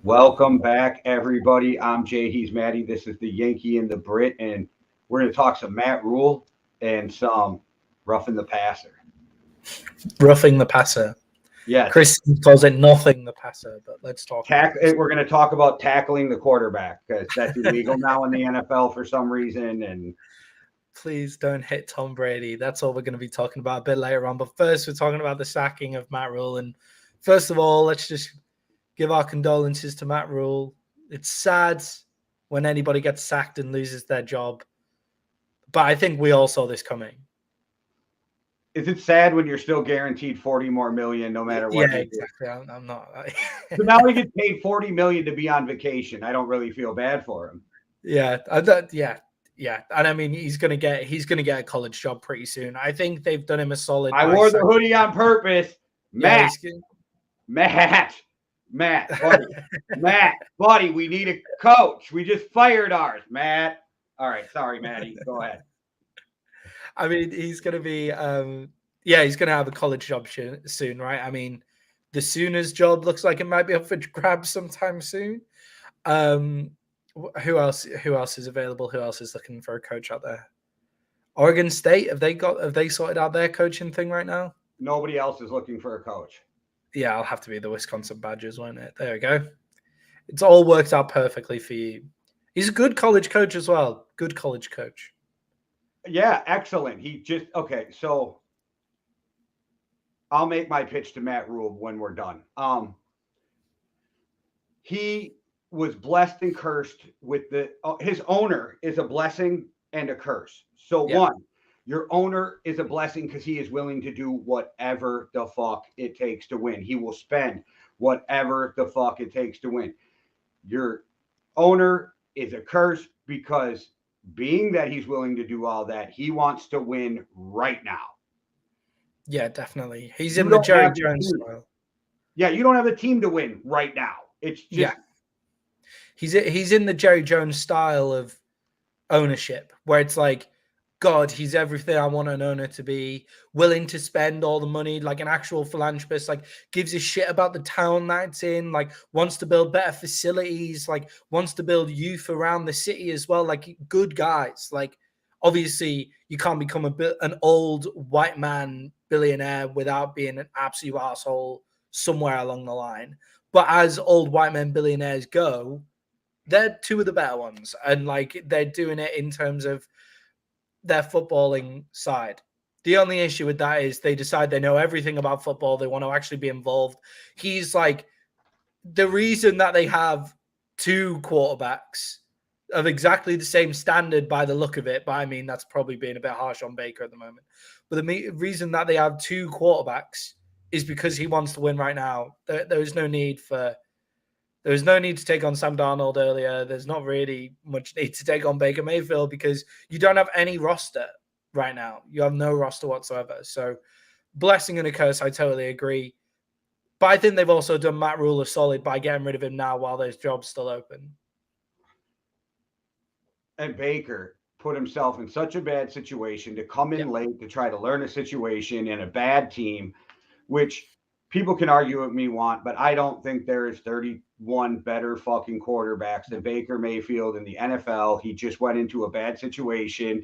Welcome back, everybody. I'm Jay. He's Maddie. This is the Yankee and the Brit, and we're going to talk some Matt Rhule and some roughing the passer. Roughing the passer. Yes, Chris calls it nothing the passer, but let's talk about this. we're going to talk about tackling the quarterback because that's illegal now in the NFL for some reason. And Please don't hit Tom Brady. That's all we're going to be talking about a bit later on. But first, we're talking about the sacking of Matt Rhule. And first of all, let's just give our condolences to Matt Rhule. It's sad when anybody gets sacked and loses their job. But I think we all saw this coming. is it sad when you're still guaranteed 40 more million no matter what? Yeah, exactly. I'm not. So now he gets paid 40 million to be on vacation. I don't really feel bad for him. Yeah, yeah, and I mean he's gonna get a college job pretty soon. I think they've done him a solid. I wore the hoodie on purpose, Matt. Matt, buddy, Matt, buddy. We need a coach. We just fired ours, Matt. All right, sorry, Maddie. Go ahead. I mean, he's gonna be, he's gonna have a college job soon, right? I mean, the Sooners job looks like it might be up for grabs sometime soon. Who else is available? Who else is looking for a coach out there? Oregon State, have they sorted out their coaching thing right now? Nobody else is looking for a coach. Yeah, I'll have to be the Wisconsin Badgers, won't it? There we go. It's all worked out perfectly for you. He's a good college coach as well. Good college coach. Yeah, excellent. Okay, so I'll make my pitch to Matt Rhule when we're done. He was blessed and cursed with his owner is a blessing and a curse. So yeah. One, your owner is a blessing because he is willing to do whatever the fuck it takes to win. He will spend whatever the fuck it takes to win. Your owner is a curse because being that he's willing to do all that, he wants to win right now. Yeah, definitely. He's in the Jerry Jones style. Yeah, you don't have a team to win right now. It's just He's in the Jerry Jones style of ownership where it's like, God, he's everything I want an owner to be, willing to spend all the money like an actual philanthropist, like gives a shit about the town that it's in, like wants to build better facilities, like wants to build youth around the city as well, like good guys. Like obviously you can't become an old white man billionaire without being an absolute asshole somewhere along the line. But as old white men billionaires go, they're two of the better ones. And like they're doing it in terms of their footballing side. The only issue with that is they decide they know everything about football. They want to actually be involved. He's like the reason that they have two quarterbacks of exactly the same standard by the look of it. But I mean, that's probably being a bit harsh on Baker at the moment. But the reason that they have two quarterbacks is because he wants to win right now. There is no need to take on Sam Darnold earlier. There's not really much need to take on Baker Mayfield because you don't have any roster right now. You have no roster whatsoever. So blessing and a curse, I totally agree. But I think they've also done Matt Rhule a solid by getting rid of him now while those jobs still open. And Baker put himself in such a bad situation to come in late to try to learn a situation in a bad team, which people can argue with me but I don't think there is 31 better fucking quarterbacks than Baker Mayfield in the NFL. He just went into a bad situation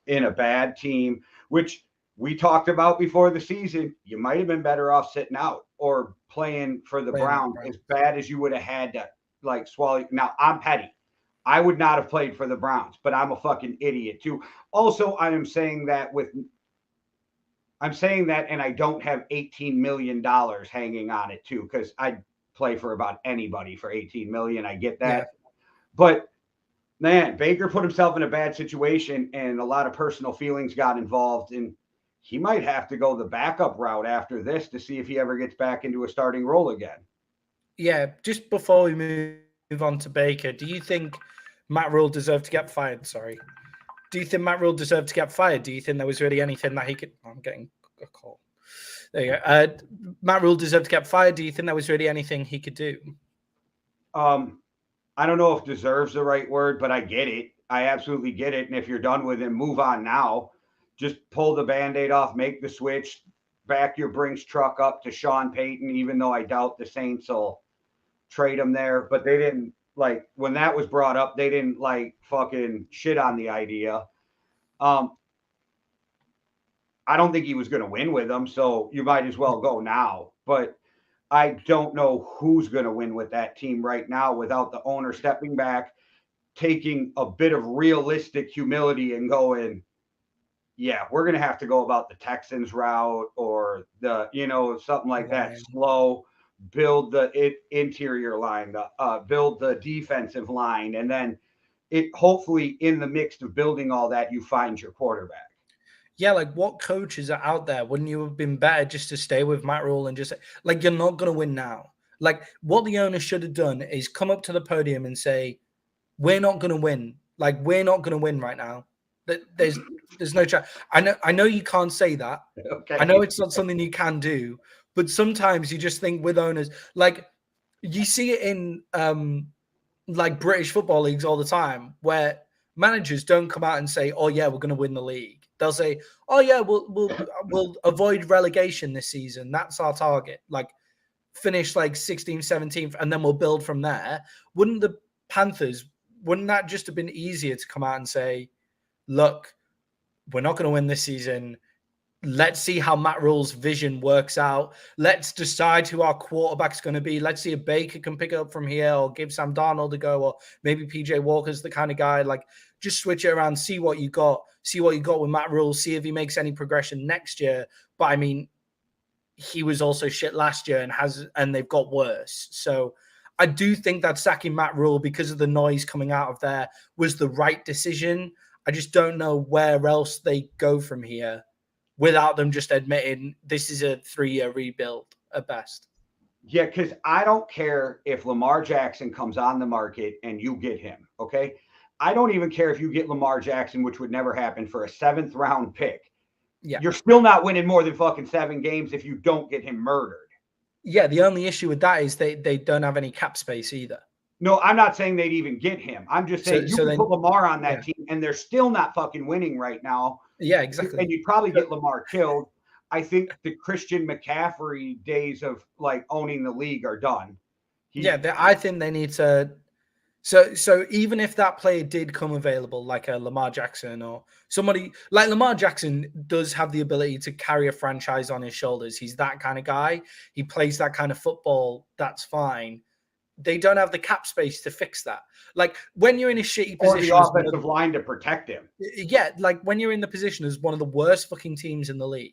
in a bad team, which we talked about before the season. You might have been better off sitting out or playing for the Browns as bad as you would have had to like swallow. Now, I'm petty. I would not have played for the Browns, but I'm a fucking idiot too. Also, I'm saying that and I don't have $18 million hanging on it too, because I'd play for about anybody for $18 million. I get that. Yeah. But man, Baker put himself in a bad situation and a lot of personal feelings got involved, and he might have to go the backup route after this to see if he ever gets back into a starting role again. Yeah, just before we move on to Baker, do you think Matt Rhule deserved to get fired? Sorry. Do you think Matt Rhule deserved to get fired? Do you think there was really anything that he could... I'm getting a call. There you go. Matt Rhule deserved to get fired. Do you think there was really anything he could do? I don't know if deserves the right word, but I get it. I absolutely get it. And if you're done with him, move on now. Just pull the Band-Aid off, make the switch, back your Brinks truck up to Sean Payton, even though I doubt the Saints will trade him there, but they didn't like when that was brought up. They didn't like fucking shit on the idea. Um, I don't think he was going to win with them, so you might as well go now. But I don't know who's going to win with that team right now without the owner stepping back, taking a bit of realistic humility and going, yeah, we're going to have to go about the Texans route or the, something like that. Slow, build the interior line, build the defensive line, and then it hopefully in the mix of building all that, you find your quarterback. Yeah, like what coaches are out there? Wouldn't you have been better just to stay with Matt Rhule and just like you're not going to win now? Like what the owner should have done is come up to the podium and say, "We're not going to win. Like we're not going to win right now. There's no chance." I know you can't say that. Okay. I know it's not something you can do, but sometimes you just think with owners, like you see it in like British football leagues all the time, where managers don't come out and say, "Oh yeah, we're going to win the league." They'll say, "Oh yeah, we'll avoid relegation this season. That's our target. Like finish like 16th, 17th, and then we'll build from there." Wouldn't the Panthers? Wouldn't that just have been easier to come out and say, "Look, we're not going to win this season. Let's see how Matt Rhule's vision works out. Let's decide who our quarterback's going to be. Let's see if Baker can pick it up from here or give Sam Darnold a go, or maybe PJ Walker's the kind of guy, like just switch it around, see what you got with Matt Rhule, see if he makes any progression next year." But I mean, he was also shit last year and they've got worse. So I do think that sacking Matt Rhule because of the noise coming out of there was the right decision. I just don't know where else they go from here without them just admitting this is a 3-year rebuild at best. Yeah, because I don't care if Lamar Jackson comes on the market and you get him, okay? I don't even care if you get Lamar Jackson, which would never happen, for a 7th round pick. Yeah. You're still not winning more than fucking 7 games if you don't get him murdered. Yeah, the only issue with that is they don't have any cap space either. No, I'm not saying they'd even get him. I'm just saying you can put Lamar on that team and they're still not fucking winning right now. Yeah, exactly. And you'd probably get Lamar killed. I think the Christian McCaffrey days of like owning the league are done. I think they need to. So even if that player did come available, like a Lamar Jackson or somebody like Lamar Jackson does have the ability to carry a franchise on his shoulders. He's that kind of guy. He plays that kind of football. That's fine. They don't have the cap space to fix that. Like when you're in a shitty position, or the offensive line to protect him. Yeah, like when you're in the position as one of the worst fucking teams in the league,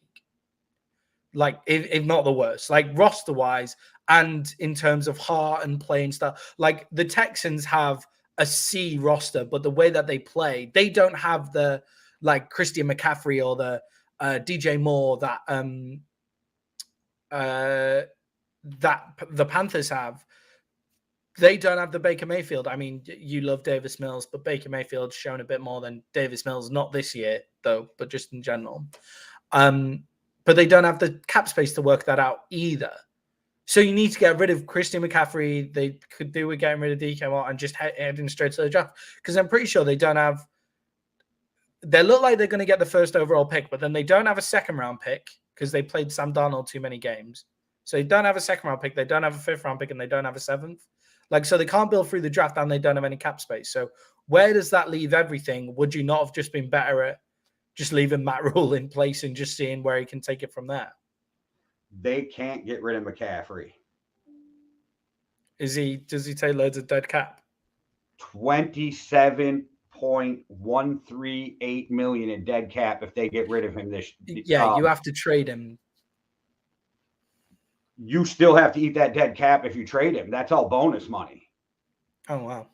like if not the worst, like roster wise and in terms of heart and playing stuff. Like the Texans have a C roster, but the way that they play, they don't have the like Christian McCaffrey or the DJ Moore that the Panthers have. They don't have the Baker Mayfield. I mean, you love Davis Mills, but Baker Mayfield's shown a bit more than Davis Mills. Not this year, though, but just in general. But they don't have the cap space to work that out either. So you need to get rid of Christian McCaffrey. They could do with getting rid of DK Watt and just heading straight to the draft. Because I'm pretty sure they don't have... They look like they're going to get the first overall pick, but then they don't have a second-round pick because they played Sam Darnold too many games. So they don't have a second-round pick, they don't have a fifth-round pick, and they don't have a seventh. Like, so they can't build through the draft and they don't have any cap space. So where does that leave everything? Would you not have just been better at just leaving Matt Rhule in place and just seeing where he can take it from there? They can't get rid of McCaffrey. Does he take loads of dead cap? $27.138 million in dead cap if they get rid of him this year. Yeah, you have to trade him. You still have to eat that dead cap if you trade him. That's all bonus money. Oh wow.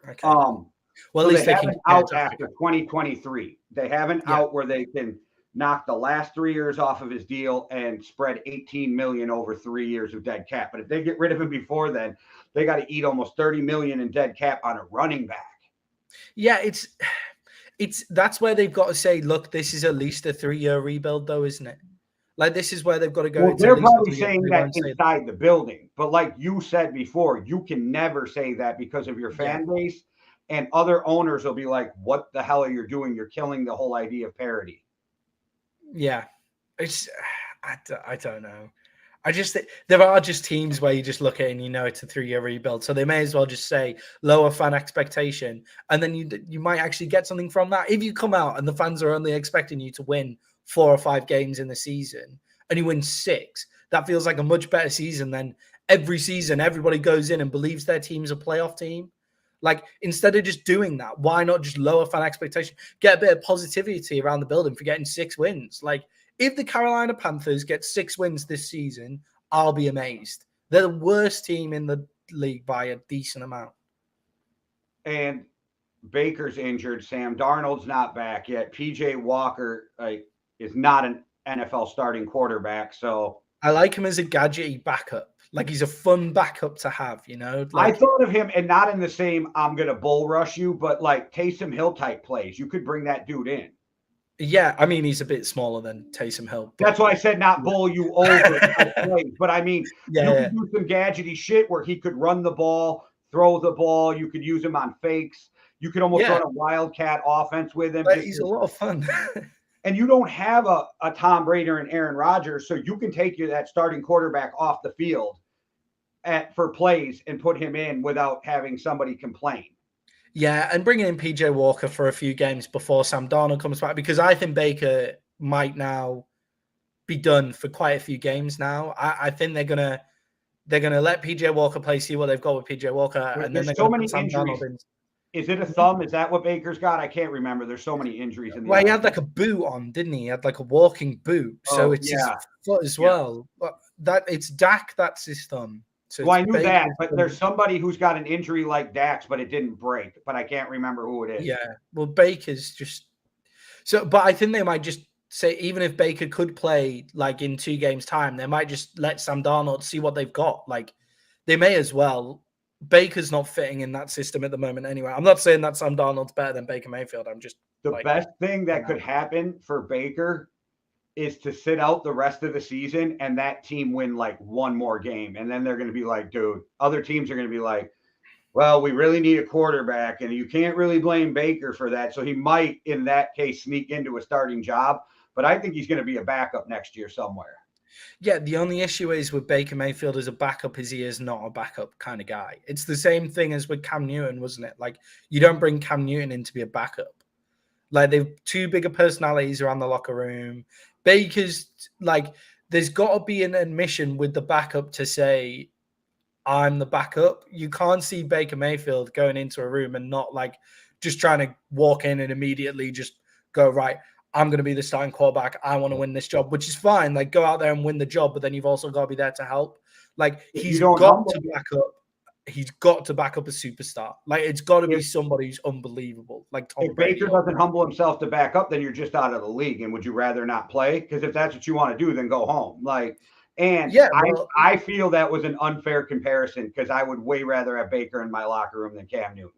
Okay. Well, at least they have an out after 2023. They have an out where they can knock the last 3 years off of his deal and spread $18 million over 3 years of dead cap. But if they get rid of him before then, they got to eat almost $30 million in dead cap on a running back. Yeah, it's that's where they've got to say, look, this is at least a 3-year rebuild, though, isn't it? Like, this is where they've got to go. Well, they're probably saying that inside the building. But like you said before, you can never say that because of your fan base. And other owners will be like, what the hell are you doing? You're killing the whole idea of parity. Yeah. I don't know. I just think there are just teams where you just look at it and you know it's a 3-year rebuild, so they may as well just say lower fan expectation, and then you might actually get something from that. If you come out and the fans are only expecting you to win 4 or 5 games in the season and you win 6, that feels like a much better season than every season everybody goes in and believes their team's a playoff team. Like, instead of just doing that, why not just lower fan expectation, get a bit of positivity around the building for getting 6 wins? Like, if the Carolina Panthers get 6 wins this season, I'll be amazed. They're the worst team in the league by a decent amount. And Baker's injured. Sam Darnold's not back yet. PJ Walker is not an NFL starting quarterback. So I like him as a gadgety backup. Like, he's a fun backup to have, you know? Like, I thought of him, and not in the same I'm going to bull rush you, but like Taysom Hill type plays. You could bring that dude in. yeah, I mean, he's a bit smaller than Taysom Hill. That's why I said not bull you over plays. But I mean, you could do some gadgety shit where he could run the ball, throw the ball. You could use him on fakes. You could almost run a wildcat offense with him. He's a lot of fun. And you don't have a Tom Brady or an Aaron Rodgers, so you can take that starting quarterback off the field for plays and put him in without having somebody complain. Yeah, and bringing in PJ Walker for a few games before Sam Darnold comes back, because I think Baker might now be done for quite a few games now. I think they're gonna let PJ Walker play, see what they've got with PJ Walker, and then they're so many put Sam injuries. Darnold in. Is it a thumb? Is that what Baker's got? I can't remember. There's so many injuries in the Well, he had like a boot on, didn't he? He had like a walking boot. So it's his foot as well. But it's Dak, that's his thumb. So I knew that, but there's somebody who's got an injury like Dak's, but it didn't break. But I can't remember who it is. Yeah. Well, Baker's just so, but I think they might just say, even if Baker could play like in 2 games' time, they might just let Sam Darnold see what they've got. Like, they may as well. Baker's not fitting in that system at the moment anyway. I'm not saying that Sam Darnold's better than Baker Mayfield. I'm just the best thing that could happen for Baker is to sit out the rest of the season and that team win like 1 more game. And then they're going to be like, dude, other teams are going to be like, well, we really need a quarterback and you can't really blame Baker for that. So he might, in that case, sneak into a starting job. But I think he's going to be a backup next year somewhere. Yeah, the only issue is with Baker Mayfield as a backup is he is not a backup kind of guy. It's the same thing as with Cam Newton, wasn't it? Like, you don't bring Cam Newton in to be a backup. Like, they've 2 bigger personalities around the locker room. Baker's, like, there's got to be an admission with the backup to say, I'm the backup. You can't see Baker Mayfield going into a room and not, like, just trying to walk in and immediately just go, right, I'm going to be the starting quarterback. I want to win this job, which is fine. Like, go out there and win the job, but then you've also got to be there to help. Like, he's got to back up. He's got to back up a superstar. Like, it's got to be somebody who's unbelievable. Like Tom Brady. If Baker doesn't humble himself to back up, then you're just out of the league. And would you rather not play? Because if that's what you want to do, then go home. Like, and I feel that was an unfair comparison because I would way rather have Baker in my locker room than Cam Newton.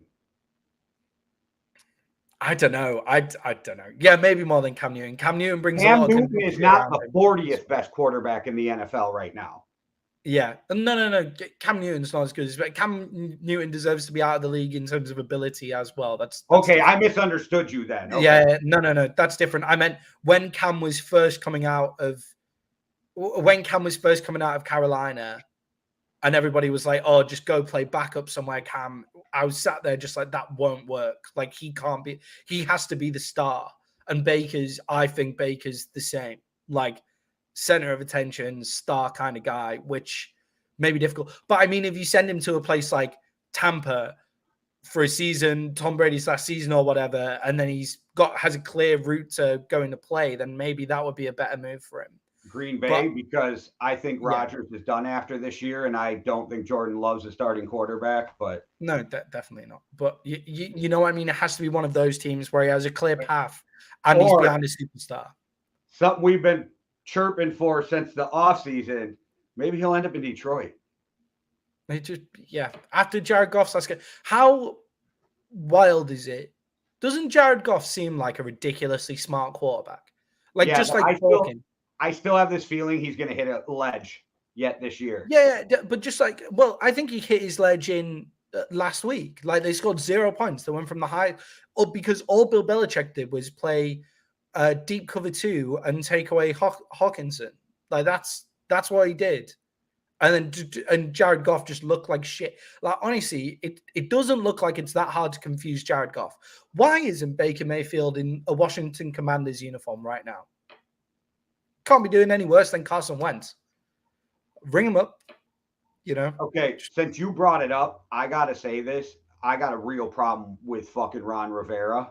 I don't know. I don't know. Yeah, maybe more than Cam Newton. Cam Newton brings Cam a lot Newton is not the 40th best quarterback in the NFL right now. Yeah. No. Cam Newton's not as good as Cam Newton deserves to be out of the league in terms of ability as well. That's okay. Different. I misunderstood you then. Okay. Yeah. No. That's different. I meant when Cam was first coming out of Carolina, and everybody was like, oh, just go play backup somewhere, Cam. I was sat there just like, that won't work. Like, he has to be the star. And I think Baker's the same. Like, center of attention, star kind of guy, which may be difficult. But I mean, if you send him to a place like Tampa for a season, Tom Brady's last season or whatever, and then has a clear route to going to play, then maybe that would be a better move for him. Green Bay, because I think Rodgers is done after this year, and I don't think Jordan Love's a starting quarterback. But no, definitely not. But you know what I mean? It has to be one of those teams where he has a clear path and he's behind a superstar. Something we've been chirping for since the offseason. Maybe he'll end up in Detroit. After Jared Goff's last game, how wild is it? Doesn't Jared Goff seem like a ridiculously smart quarterback? Like, just like talking. I still have this feeling he's going to hit a ledge yet this year. Yeah, but just like, well, I think he hit his ledge in last week. Like, they scored 0 points. They went from the high, because all Bill Belichick did was play deep cover 2 and take away Hawkinson. Like, that's That's what he did. And Jared Goff just looked like shit. Like, honestly, it doesn't look like it's that hard to confuse Jared Goff. Why isn't Baker Mayfield in a Washington Commanders uniform right now? Can't be doing any worse than Carson Wentz. Ring him up, Okay, since you brought it up, I got to say this. I got a real problem with fucking Ron Rivera.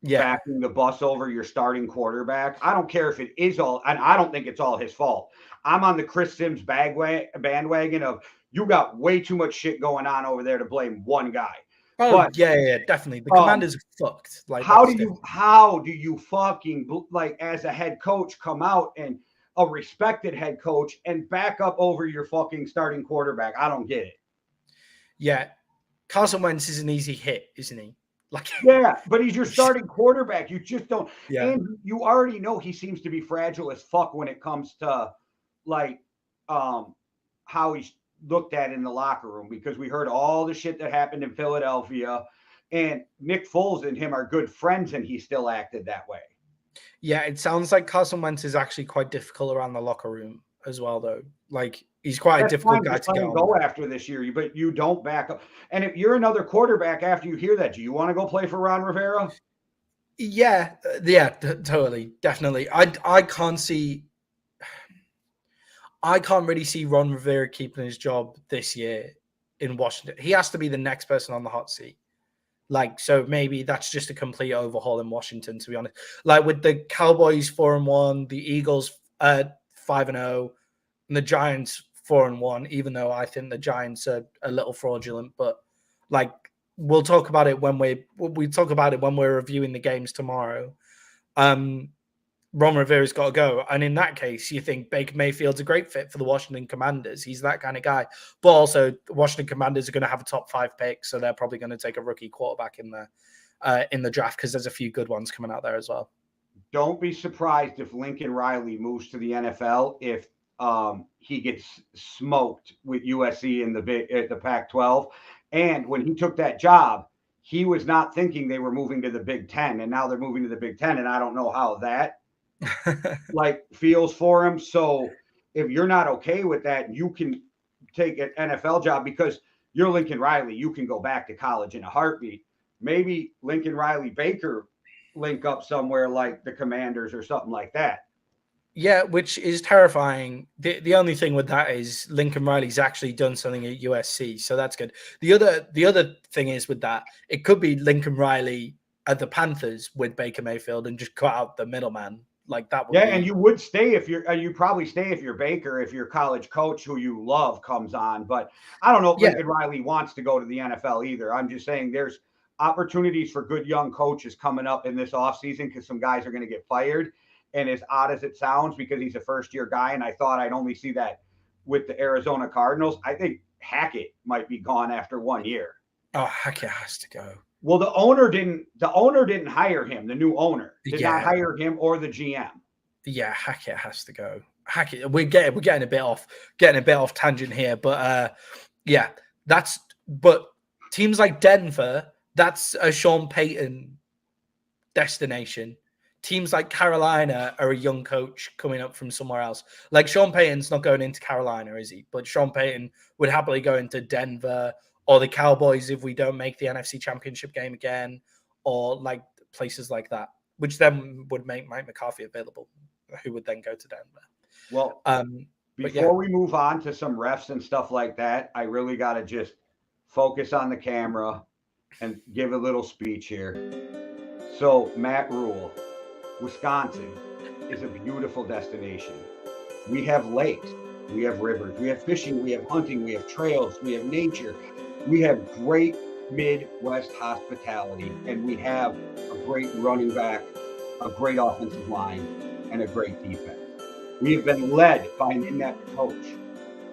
Backing the bus over your starting quarterback. I don't care if it is all, and I don't think it's all his fault. I'm on the Chris Sims bandwagon of you got way too much shit going on over there to blame one guy. Oh, but, yeah, definitely. The Commanders are fucked. Like, how do you fucking, like, as a head coach, come out and a respected head coach and back up over your fucking starting quarterback? I don't get it. Yeah, Carson Wentz is an easy hit, isn't he? Like, yeah, but he's your starting quarterback. You just don't. Yeah. And you already know he seems to be fragile as fuck when it comes to like how he's looked at in the locker room, because we heard all the shit that happened in Philadelphia, and Nick Foles and him are good friends, and he still acted that way. Yeah, it sounds like Carson Wentz is actually quite difficult around the locker room as well, though. Like, he's quite a difficult guy to go after this year, but you don't back up. And if you're another quarterback after you hear that, do you want to go play for Ron Rivera? Yeah, totally, definitely. I can't really see Ron Rivera keeping his job this year in Washington. He has to be the next person on the hot seat. Like, so maybe that's just a complete overhaul in Washington, to be honest. Like, with the Cowboys 4-1, the Eagles 5-0, and the Giants 4-1, even though I think the Giants are a little fraudulent, but like, we'll talk about it when we're reviewing the games tomorrow. Ron Rivera's got to go. And in that case, you think Baker Mayfield's a great fit for the Washington Commanders. He's that kind of guy. But also, the Washington Commanders are going to have a top 5 pick, so they're probably going to take a rookie quarterback in the draft, because there's a few good ones coming out there as well. Don't be surprised if Lincoln Riley moves to the NFL if he gets smoked with USC in the Pac-12. And when he took that job, he was not thinking they were moving to the Big Ten, and now they're moving to the Big Ten, and I don't know how that like feels for him. So if you're not okay with that, you can take an NFL job, because you're Lincoln Riley. You can go back to college in a heartbeat. Maybe Lincoln Riley Baker link up somewhere like the Commanders or something like that. Yeah, which is terrifying. The only thing with that is Lincoln Riley's actually done something at USC, so that's good. The other thing is with that, it could be Lincoln Riley at the Panthers with Baker Mayfield and just cut out the middleman. Like, that would and you would stay if you probably stay if you're Baker, if your college coach who you love comes on. But I don't know if Lincoln Riley wants to go to the NFL either. I'm just saying there's opportunities for good young coaches coming up in this offseason, because some guys are going to get fired. And as odd as it sounds, because he's a first-year guy, and I thought I'd only see that with the Arizona Cardinals, I think Hackett might be gone after 1 year. Oh, Hackett has to go. Well, the owner didn't hire him. The new owner did not hire him, or the GM. Yeah, Hackett has to go. Hackett, we're getting a bit off tangent here, but but teams like Denver, that's a Sean Payton destination. Teams like Carolina are a young coach coming up from somewhere else. Like, Sean Payton's not going into Carolina, is he? But Sean Payton would happily go into Denver or the Cowboys if we don't make the NFC Championship game again, or like places like that, which then would make Mike McCarthy available, who would then go to Denver. Well, before we move on to some refs and stuff like that, I really got to just focus on the camera and give a little speech here. So, Matt Rhule, Wisconsin is a beautiful destination. We have lakes, we have rivers, we have fishing, we have hunting, we have trails, we have nature. We have great Midwest hospitality, and we have a great running back, a great offensive line, and a great defense. We have been led by an inept coach.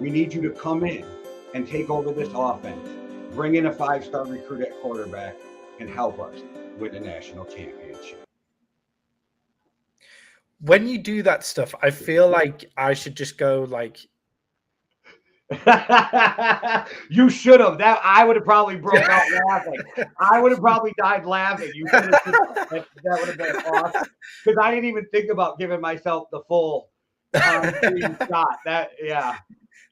We need you to come in and take over this offense, bring in a 5-star recruit at quarterback, and help us win a national championship. When you do that stuff, I feel like I should just go like, you should have. That I would have probably broke out laughing. I would have probably died laughing. That would have been awesome, because I didn't even think about giving myself the full Shot that, yeah.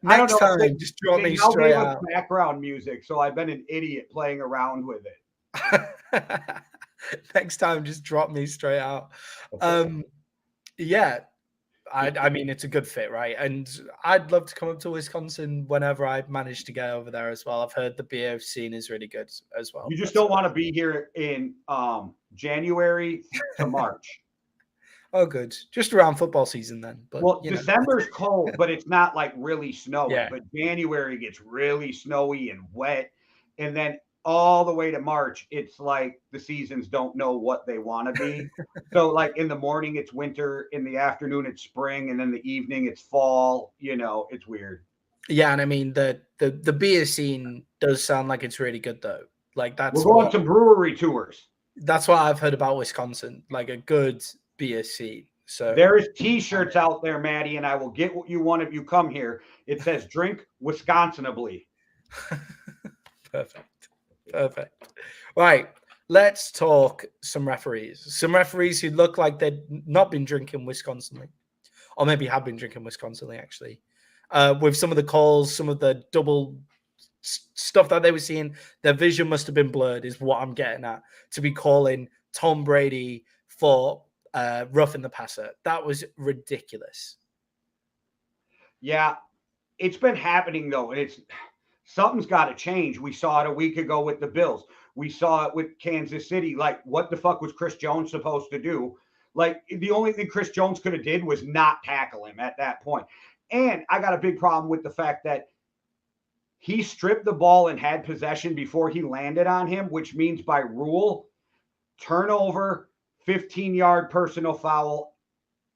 I don't Next know. time, just drop They me now straight gave us out. background music, so I've been an idiot playing around with it. Next time, just drop me straight out. Yeah, I mean, it's a good fit, right? And I'd love to come up to Wisconsin whenever I manage to get over there as well. I've heard the beer scene is really good as well. You just don't want to be here in January to March. Oh, good. Just around football season then. But Well, December's cold, but it's not like really snowy. Yeah. But January gets really snowy and wet. And then all the way to March, it's like the seasons don't know what they want to be. So, like in the morning, it's winter. In the afternoon, it's spring. And then the evening, it's fall. It's weird. Yeah, and I mean the beer scene does sound like it's really good though. Like We're going to brewery tours. That's what I've heard about Wisconsin, like a good beer scene. So there's T-shirts out there, Maddie, and I will get what you want if you come here. It says "Drink Wisconsinably." Perfect. Right, let's talk some referees. Some referees who look like they've not been drinking Wisconsinly, or maybe have been drinking Wisconsinly actually. With some of the calls, some of the double stuff that they were seeing, their vision must have been blurred, is what I'm getting at. To be calling Tom Brady for roughing the passer, that was ridiculous. Yeah, it's been happening though, and something's got to change. We saw it a week ago with the Bills. We saw it with Kansas City. Like, what the fuck was Chris Jones supposed to do? Like, the only thing Chris Jones could have did was not tackle him at that point. And I got a big problem with the fact that he stripped the ball and had possession before he landed on him, which means by rule, turnover, 15-yard personal foul,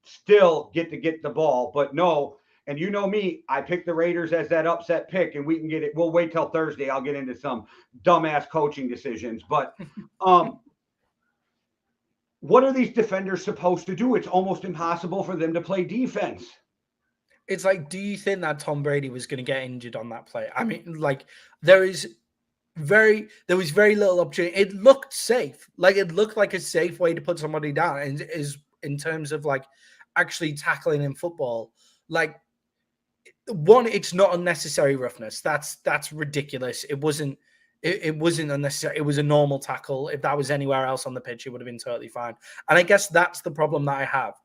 still get the ball. But no, and you know me, I picked the Raiders as that upset pick, and we can get it. We'll wait till Thursday. I'll get into some dumbass coaching decisions. But what are these defenders supposed to do? It's almost impossible for them to play defense. It's like, do you think that Tom Brady was going to get injured on that play? I mean, like, there was very little opportunity. It looked safe. Like, it looked like a safe way to put somebody down. And is in terms of like actually tackling in football. Like, one, it's not unnecessary roughness. That's ridiculous. It wasn't unnecessary. It was a normal tackle. If that was anywhere else on the pitch, it would have been totally fine. And I guess that's the problem that I have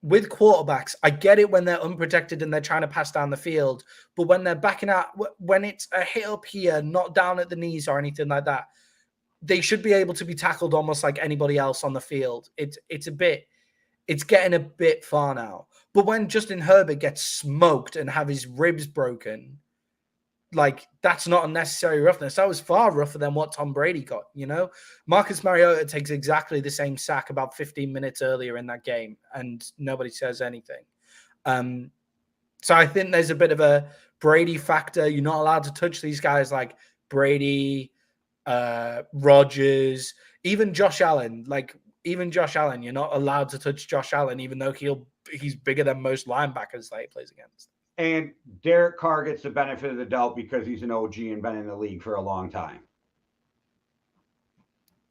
with quarterbacks. I get it when they're unprotected and they're trying to pass down the field, but when they're backing out, when it's a hit up here, not down at the knees or anything like that, they should be able to be tackled almost like anybody else on the field. It's getting a bit far now. But when Justin Herbert gets smoked and have his ribs broken, like, that's not unnecessary roughness. That was far rougher than what Tom Brady got, Marcus Mariota takes exactly the same sack about 15 minutes earlier in that game, and nobody says anything. So I think there's a bit of a Brady factor. You're not allowed to touch these guys like Brady, Rodgers, even Josh Allen. Like, even Josh Allen, you're not allowed to touch Josh Allen, even though he's bigger than most linebackers that he plays against. And Derek Carr gets the benefit of the doubt because he's an OG and been in the league for a long time.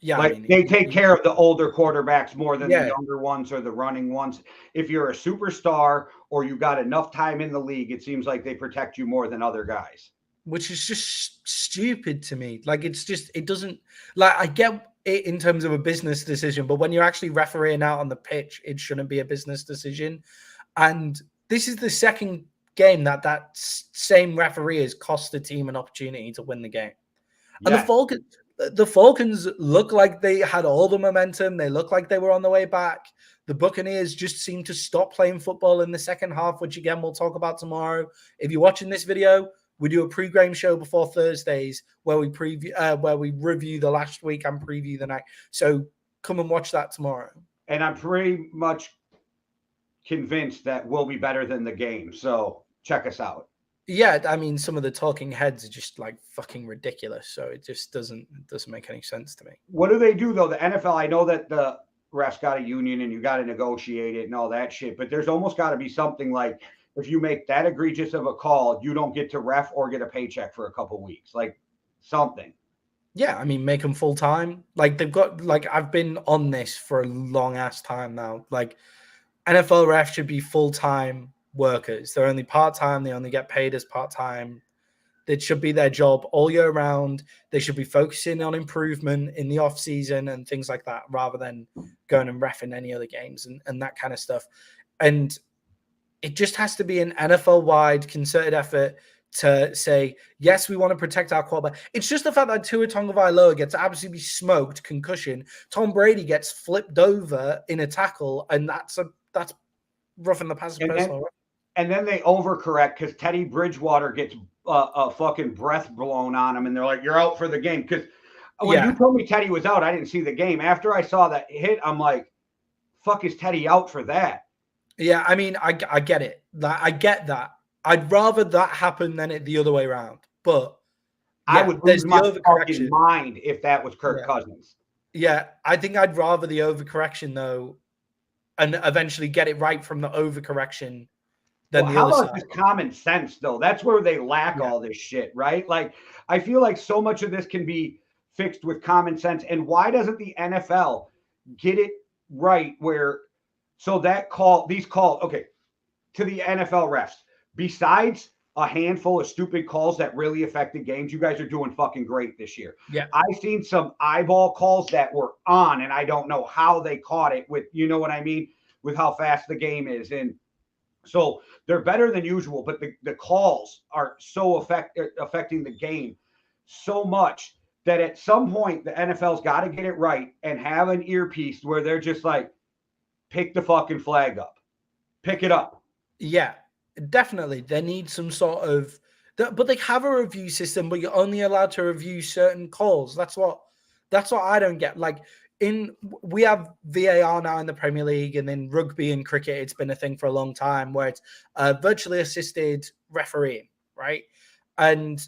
Yeah, like, they take care of the older quarterbacks more than the younger ones or the running ones. If you're a superstar or you got enough time in the league, it seems like they protect you more than other guys. Which is just stupid to me. Like, it doesn't, like, I get it in terms of a business decision, but when you're actually refereeing out on the pitch, it shouldn't be a business decision. And this is the second game that same referee has cost the team an opportunity to win the game. And the Falcons look like they had all the momentum. They look like they were on the way back. The Buccaneers just seemed to stop playing football in the second half, which again we'll talk about tomorrow. If you're watching this video, we do a pre-game show before Thursdays where we review the last week and preview the night. So come and watch that tomorrow. And I'm pretty much convinced that we'll be better than the game. So check us out. Yeah, I mean, some of the talking heads are just like fucking ridiculous. So it just doesn't make any sense to me. What do they do though? The NFL, I know that the refs got a union and you got to negotiate it and all that shit, but there's almost got to be something like, if you make that egregious of a call, you don't get to ref or get a paycheck for a couple of weeks, like something. Yeah, I mean, make them full time. Like, they've got, like, I've been on this for a long ass time now. Like, NFL refs should be full-time workers. They're only part-time. They only get paid as part-time. It should be their job all year round. They should be focusing on improvement in the off season and things like that, rather than going and reffing any other games and that kind of stuff. And it just has to be an NFL-wide concerted effort to say, yes, we want to protect our quarterback. It's just the fact that Tua Tagovailoa gets absolutely smoked, concussion. Tom Brady gets flipped over in a tackle, and that's roughing the passer personal. And then they overcorrect because Teddy Bridgewater gets a fucking breath blown on him, and they're like, "You're out for the game." Because when you told me Teddy was out, I didn't see the game. After I saw that hit, I'm like, "Fuck, is Teddy out for that?" Yeah, I mean, I get it. I get that. I'd rather that happen than it the other way around. But yeah, I would lose my fucking mind if that was Kirk Cousins. Yeah, I think I'd rather the overcorrection though, and eventually get it right from the overcorrection. Well, how about just common sense, though? That's where they lack all this shit, right? Like, I feel like so much of this can be fixed with common sense. And why doesn't the NFL get it right where, so that these calls, okay, to the NFL refs, besides a handful of stupid calls that really affected games, you guys are doing fucking great this year. Yeah. I've seen some eyeball calls that were on, and I don't know how they caught it with, you know what I mean, with how fast the game is. And so they're better than usual, but the calls are so affecting the game so much that at some point the NFL's got to get it right and have an earpiece where they're just like, pick the fucking flag up, pick it up. Yeah, definitely. They need some sort of, but they have a review system, but you're only allowed to review certain calls. That's what I don't get. Like, we have VAR now in the Premier League, and in rugby and cricket, it's been a thing for a long time where it's virtually assisted refereeing, right? And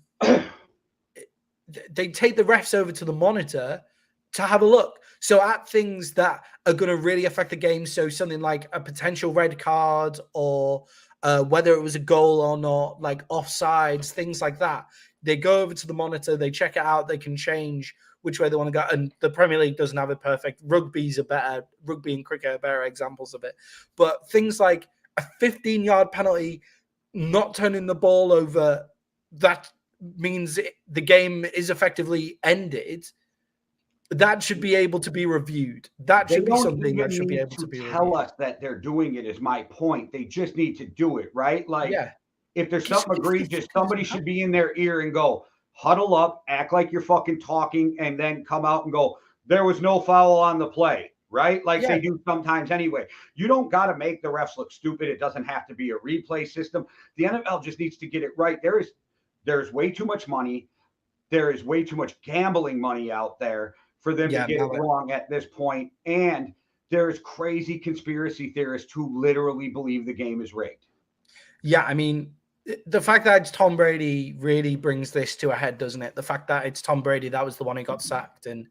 they take the refs over to the monitor to have a look. So at things that are going to really affect the game, so something like a potential red card or whether it was a goal or not, like offsides, things like that, they go over to the monitor, they check it out, they can change which way they want to go. And the Premier League doesn't have it perfect. Rugby and cricket are better examples of it. But things like a 15-yard penalty, not turning the ball over, that means the game is effectively ended. That should be able to be reviewed. That should be something that should be able to be reviewed. Tell us that they're doing it is my point. They just need to do it, right? Like, if there's something egregious, somebody should be in their ear and go, huddle up, act like you're fucking talking, and then come out and go, there was no foul on the play, right? Like they do sometimes anyway. You don't got to make the refs look stupid. It doesn't have to be a replay system. The NFL just needs to get it right. There's way too much money. There is way too much gambling money out there for them to get it wrong at this point. And there's crazy conspiracy theorists who literally believe the game is rigged. Yeah, I mean, the fact that it's Tom Brady really brings this to a head, doesn't it? The fact that it's Tom Brady, that was the one who got sacked, and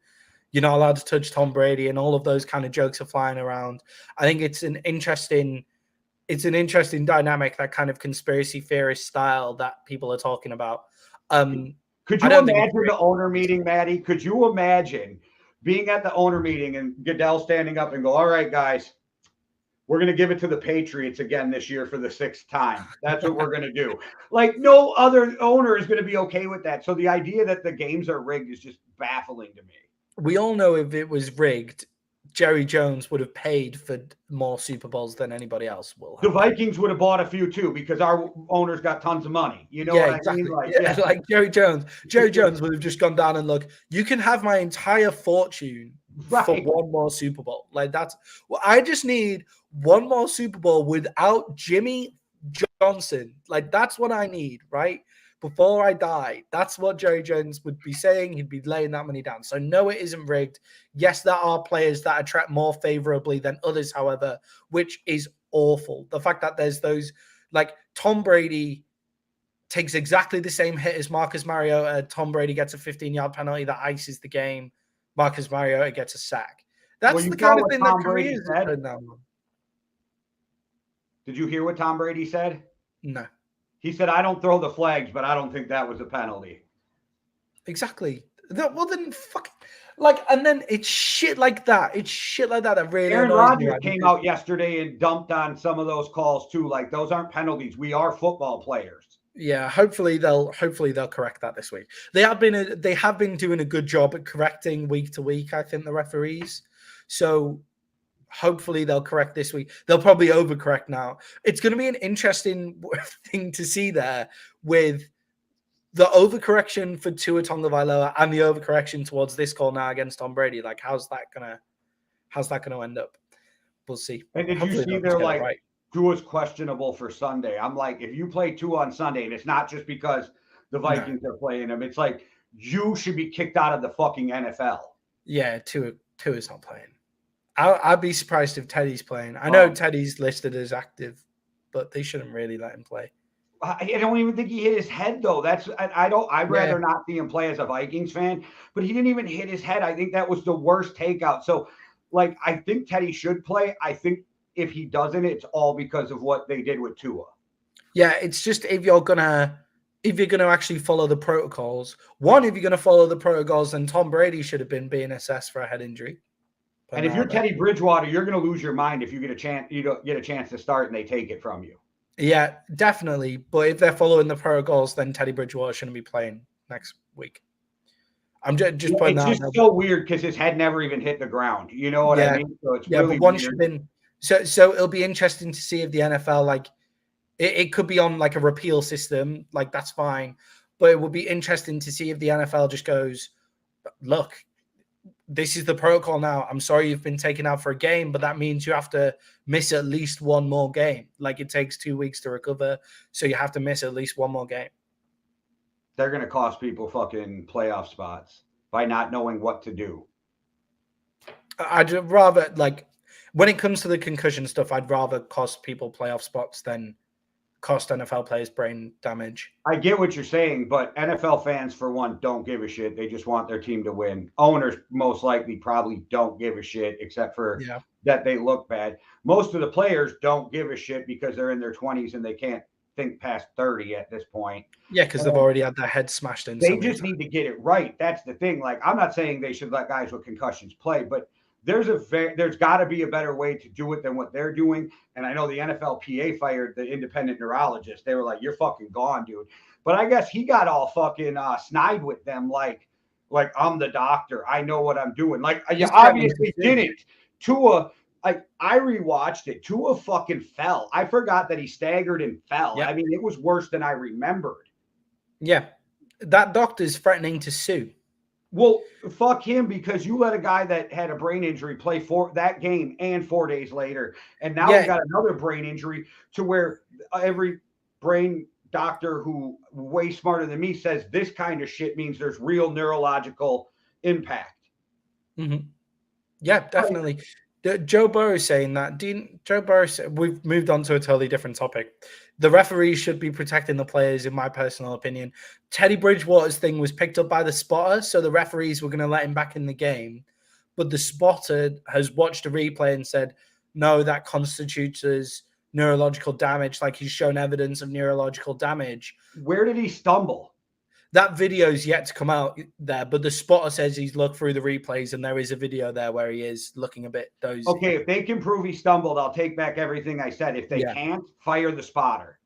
you're not allowed to touch Tom Brady, and all of those kind of jokes are flying around. I think it's an interesting dynamic, that kind of conspiracy theorist style that people are talking about. Could you imagine the owner meeting, Maddie? Could you imagine being at the owner meeting and Goodell standing up and go, all right, guys, we're going to give it to the Patriots again this year for the 6th time. That's what we're going to do. Like, no other owner is going to be okay with that. So the idea that the games are rigged is just baffling to me. We all know if it was rigged, Jerry Jones would have paid for more Super Bowls than anybody else will have. The Vikings would have bought a few too, because our owners got tons of money. You know what exactly. I mean? Like Jerry Jones. Jerry Jones would have just gone down and look, you can have my entire fortune for one more Super Bowl. Like, that's well, I just need one more Super Bowl without Jimmy Johnson. Like, that's what I need, right? Before I die. That's what Jerry Jones would be saying. He'd be laying that money down. So no, it isn't rigged. Yes, there are players that attract more favorably than others, however, which is awful. The fact that there's those, like Tom Brady takes exactly the same hit as Marcus Mariota. Tom Brady gets a 15-yard penalty that ices the game. Marcus Mariota gets a sack. That's the kind of thing that careers have now. Did you hear what Tom Brady said? No. He said, I don't throw the flags, but I don't think that was a penalty. Exactly. Well, then fucking like, and then it's shit like that. It's shit like that that really Aaron annoys me. Rodgers Like, came because, out yesterday and dumped on some of those calls too. Like those aren't penalties. We are football players. yeah, hopefully they'll correct that this week. They have been doing a good job at correcting week to week. I think the referees. So hopefully they'll correct this week. They'll probably overcorrect now. It's going to be an interesting thing to see there with the overcorrection for Tua Tagovailoa and the overcorrection towards this call now against Tom Brady. Like, how's that gonna end up? We'll see. And did Hopefully you see they'll they're just get it like right. Tua's questionable for Sunday? I'm like, if you play Tua on Sunday, and it's not just because the No. Vikings are playing him, it's like you should be kicked out of the fucking NFL. Yeah, Tua's not playing. I'd be surprised if Teddy's playing. I know Teddy's listed as active, but they shouldn't really let him play. I don't even think he hit his head though. I'd rather not see him play as a Vikings fan, but he didn't even hit his head. I think that was the worst takeout. So, like, I think Teddy should play. I think if he doesn't, it's all because of what they did with Tua. Yeah, it's just if you're gonna actually follow the protocols. One, if you're gonna follow the protocols, then Tom Brady should have been being assessed for a head injury. And if you're Teddy Bridgewater, you're going to lose your mind if you get a chance. You don't get a chance to start, and they take it from you. Yeah, definitely. But if they're following the protocols, then Teddy Bridgewater shouldn't be playing next week. I'm just putting that. It's just so weird because his head never even hit the ground. You know what I mean? So it's really but one weird. should been so it'll be interesting to see if the NFL like it could be on like a repeal system, like that's fine. But it would be interesting to see if the NFL just goes, look, this is the protocol now. I'm sorry you've been taken out for a game, but that means you have to miss at least one more game. Like it takes 2 weeks to recover, so you have to miss at least one more game. They're going to cost people fucking playoff spots by not knowing what to do. I'd rather, like, when it comes to the concussion stuff, I'd rather cost people playoff spots than cost NFL players brain damage. I get what you're saying, but NFL fans, for one, don't give a shit. They just want their team to win. Owners most likely probably don't give a shit, except for that they look bad. Most of the players don't give a shit because they're in their 20s and they can't think past 30 at this point. Yeah, because they've already had their head smashed in. They just need to get it right. That's the thing. Like, I'm not saying they should let guys with concussions play, but there's got to be a better way to do it than what they're doing. And I know the NFLPA fired the independent neurologist. They were like, "You're fucking gone, dude." But I guess he got all fucking snide with them, like I'm the doctor. I know what I'm doing. Like, you obviously didn't. Tua, like, I rewatched it. Tua fucking fell. I forgot that he staggered and fell. Yep. I mean, it was worse than I remembered. Yeah, that doctor's threatening to sue. Well, fuck him, because you let a guy that had a brain injury play for that game and 4 days later. And now we got another brain injury to where every brain doctor who way smarter than me says this kind of shit means there's real neurological impact. Mm-hmm. Yeah, definitely. Joe Burrow saying that. Joe Burrow, we've moved on to a totally different topic. The referees should be protecting the players, in my personal opinion. Teddy Bridgewater's thing was picked up by the spotter, so the referees were going to let him back in the game. But the spotter has watched a replay and said, no, that constitutes as neurological damage. Like, he's shown evidence of neurological damage. Where did he stumble? That video's yet to come out there, but the spotter says he's looked through the replays and there is a video there where he is looking a bit dozy. Okay, if they can prove he stumbled, I'll take back everything I said. If they can't, fire the spotter.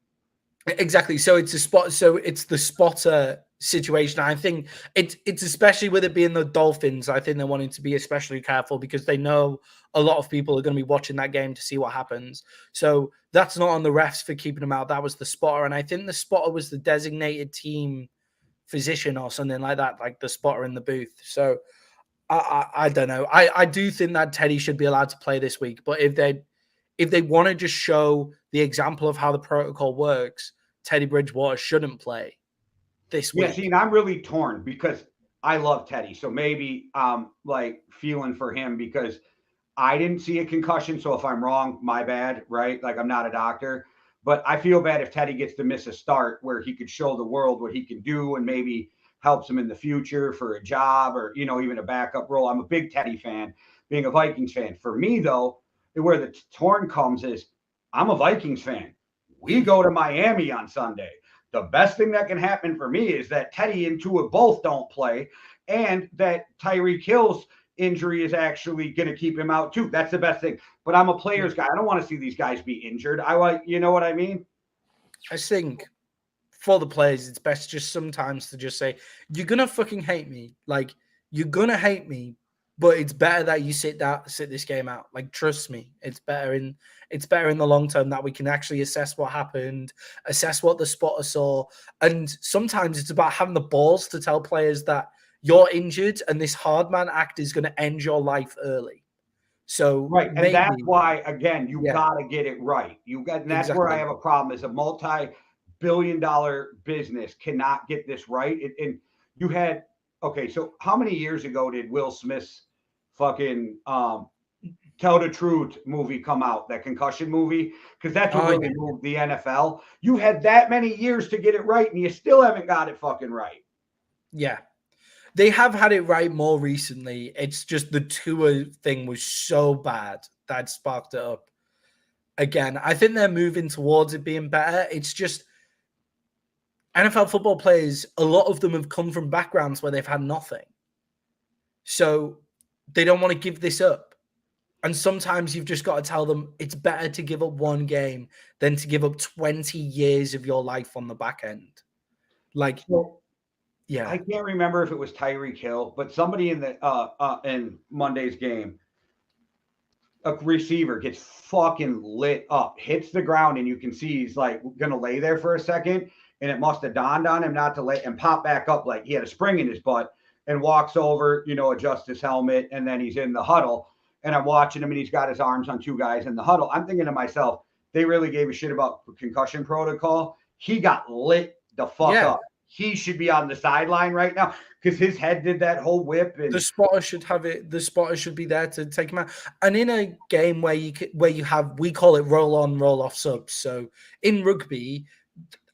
Exactly. So it's a spot. So it's the spotter situation. I think it's especially with it being the Dolphins. I think they're wanting to be especially careful because they know a lot of people are going to be watching that game to see what happens. So that's not on the refs for keeping them out. That was the spotter, and I think the spotter was the designated team physician or something like that, like the spotter in the booth. So I don't know. I do think that Teddy should be allowed to play this week, but if they want to just show the example of how the protocol works, Teddy Bridgewater shouldn't play this week. Yeah, see, and I'm really torn because I love Teddy. So maybe like feeling for him because I didn't see a concussion. So if I'm wrong, my bad, right? Like, I'm not a doctor. But I feel bad if Teddy gets to miss a start where he could show the world what he can do and maybe helps him in the future for a job or, you know, even a backup role. I'm a big Teddy fan, being a Vikings fan. For me, though, where the torn comes is I'm a Vikings fan. We go to Miami on Sunday. The best thing that can happen for me is that Teddy and Tua both don't play. and that Tyreek Hill's injury is actually going to keep him out too. That's the best thing. But I'm a players guy. I don't want to see these guys be injured. I like, you know what I mean? I think for the players, it's best just sometimes to just say, you're going to fucking hate me. Like, you're going to hate me, but it's better that you sit this game out. Like, trust me, it's better in the long term that we can actually assess what happened, assess what the spotter saw. And sometimes it's about having the balls to tell players that you're injured and this hard man act is going to end your life early. So right, and that's why again you got to get it right. And that's where I have a problem. Is a multi-billion-dollar business cannot get this right. And you had so how many years ago did Will Smith's fucking Tell the Truth movie come out? That concussion movie, because that's what really moved the NFL. You had that many years to get it right, and you still haven't got it fucking right. Yeah. They have had it right more recently. It's just the Tua thing was so bad that sparked it up. Again, I think they're moving towards it being better. It's just NFL football players, a lot of them have come from backgrounds where they've had nothing. So they don't want to give this up. And sometimes you've just got to tell them it's better to give up one game than to give up 20 years of your life on the back end. Like, yeah, I can't remember if it was Tyreek Hill, but somebody in the in Monday's game, a receiver gets fucking lit up, hits the ground, and you can see he's like gonna lay there for a second, and it must have dawned on him not to lay and pop back up like he had a spring in his butt, and walks over, adjusts his helmet, and then he's in the huddle. And I'm watching him, and he's got his arms on two guys in the huddle. I'm thinking to myself, they really gave a shit about concussion protocol. He got lit the fuck up. He should be on the sideline right now because his head did that whole whip. And the spotter should have it. The spotter should be there to take him out. And in a game where you have, we call it roll on, roll off subs. So in rugby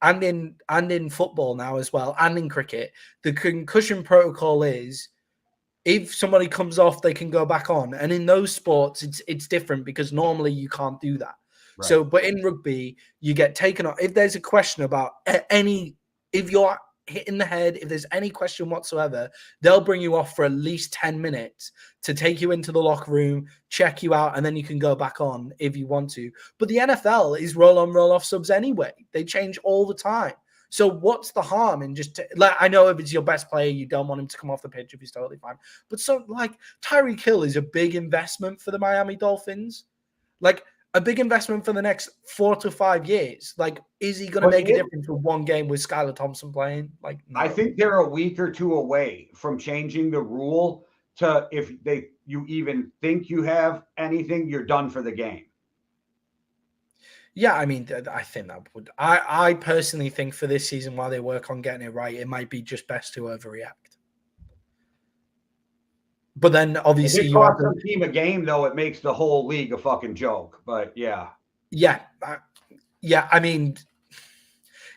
and in football now as well, and in cricket, the concussion protocol is if somebody comes off, they can go back on. And in those sports, it's different because normally you can't do that. Right. So, but in rugby, you get taken off if there's a question about if you're hit in the head, if there's any question whatsoever, they'll bring you off for at least 10 minutes to take you into the locker room, check you out, and then you can go back on if you want to. But the NFL is roll on, roll off subs anyway. They change all the time. So what's the harm in just I know if it's your best player, you don't want him to come off the pitch if he's totally fine. But so like Tyreek Hill is a big investment for the Miami Dolphins. Like a big investment for the next 4 to 5 years. Like, is he going to make a difference with one game with Skylar Thompson playing? Like, no. I think they're a week or two away from changing the rule to if you even think you have anything, you're done for the game. Yeah, I mean, I think that would. I personally think for this season, while they work on getting it right, it might be just best to overreact. But then, obviously, you have some team a game, though. It makes the whole league a fucking joke. But yeah, I mean,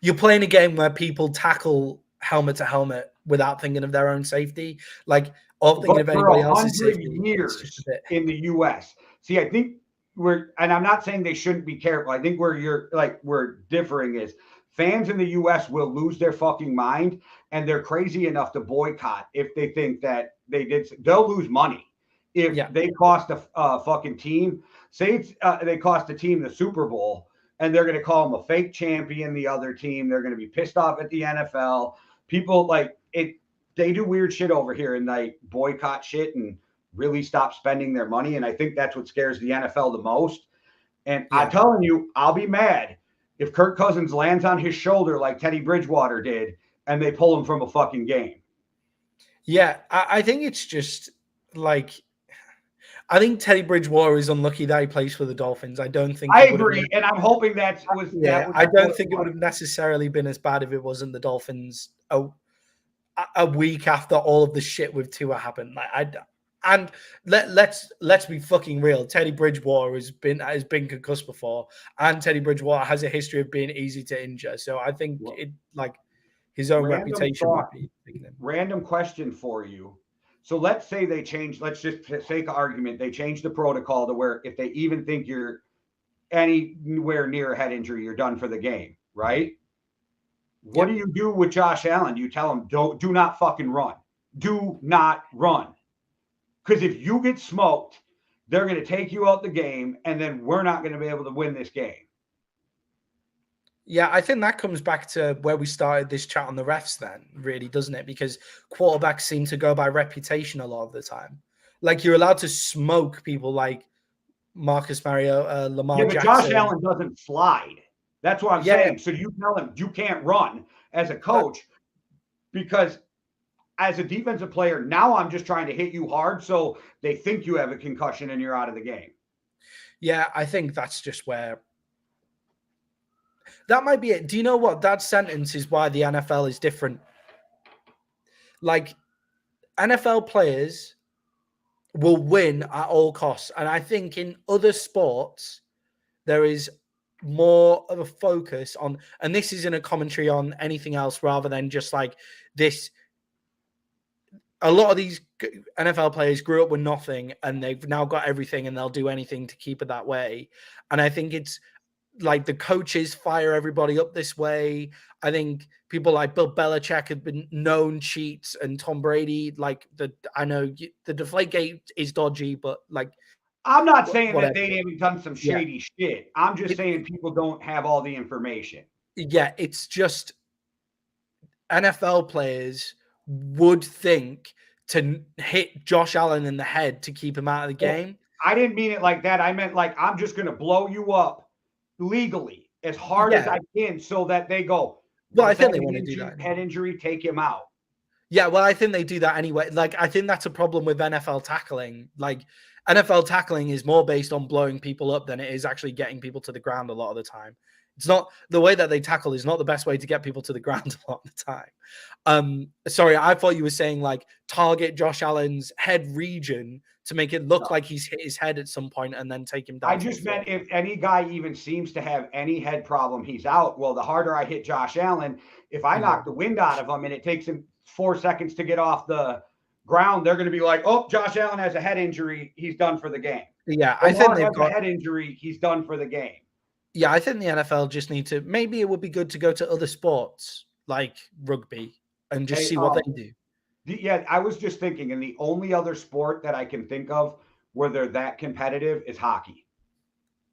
you're playing a game where people tackle helmet to helmet without thinking of their own safety, like or thinking of anybody else's safety. Years in the U.S. See, I think and I'm not saying they shouldn't be careful. I think we're differing is fans in the U.S. will lose their fucking mind, and they're crazy enough to boycott if they think that they'll lose money if they cost a fucking team. Say they cost a team the Super Bowl, and they're going to call them a fake champion. The other team, they're going to be pissed off at the NFL. People like it. They do weird shit over here, and they boycott shit and really stop spending their money. And I think that's what scares the NFL the most. And I'm telling you, I'll be mad if Kirk Cousins lands on his shoulder like Teddy Bridgewater did, and they pull him from a fucking game. Yeah, I think it's just like I think Teddy Bridgewater is unlucky that he plays for the Dolphins. I don't think I agree, and I'm hoping that was. I don't think it would have necessarily been as bad if it wasn't the Dolphins a week after all of the shit with Tua happened. And let's be fucking real. Teddy Bridgewater has been concussed before, and Teddy Bridgewater has a history of being easy to injure. So I think his own reputation would be. Random question for you. So let's say they change. Let's just take an argument. They change the protocol to where if they even think you're anywhere near a head injury, you're done for the game, right? What do you do with Josh Allen? You tell him do not fucking run. do not run. Because if you get smoked, they're going to take you out the game, and then we're not going to be able to win this game. Yeah, I think that comes back to where we started this chat on the refs then, really, doesn't it? Because quarterbacks seem to go by reputation a lot of the time. Like, you're allowed to smoke people like Marcus Mariota, Lamar Yeah, but Jackson. Josh Allen doesn't slide. That's what I'm saying. So you tell him you can't run as a coach because as a defensive player, now I'm just trying to hit you hard so they think you have a concussion and you're out of the game. Yeah, I think that's just where that might be it. Do you know what? That sentence is why the NFL is different. Like, NFL players will win at all costs. And I think in other sports, there is more of a focus on, and this isn't a commentary on anything else rather than just like this. A lot of these NFL players grew up with nothing and they've now got everything and they'll do anything to keep it that way. And I think it's like the coaches fire everybody up this way. I think people like Bill Belichick have been known cheats, and Tom Brady, I know the Deflategate is dodgy, but like, I'm not saying whatever. that they haven't done some shady shit. I'm just saying people don't have all the information. Yeah, it's just NFL players would think to hit Josh Allen in the head to keep him out of the game. I didn't mean it like that. I meant like I'm just going to blow you up legally as hard as I can so that they go, well, I think they want to do that. Head injury, take him out. Yeah, well, I think they do that anyway. Like, I think that's a problem with NFL tackling. Like, NFL tackling is more based on blowing people up than it is actually getting people to the ground a lot of the time. It's not the way that they tackle is not the best way to get people to the ground a lot of the time. Sorry, I thought you were saying like target Josh Allen's head region to make it look like he's hit his head at some point and then take him down. I just meant if any guy even seems to have any head problem, he's out. Well, the harder I hit Josh Allen, if I knock the wind out of him and it takes him 4 seconds to get off the ground, they're going to be like, oh, Josh Allen has a head injury. He's done for the game. Yeah, I think they've got a head injury. He's done for the game. Yeah, I think the NFL just need to, maybe it would be good to go to other sports like rugby and just see what they do. Yeah, I was just thinking, and the only other sport that I can think of where they're that competitive is hockey.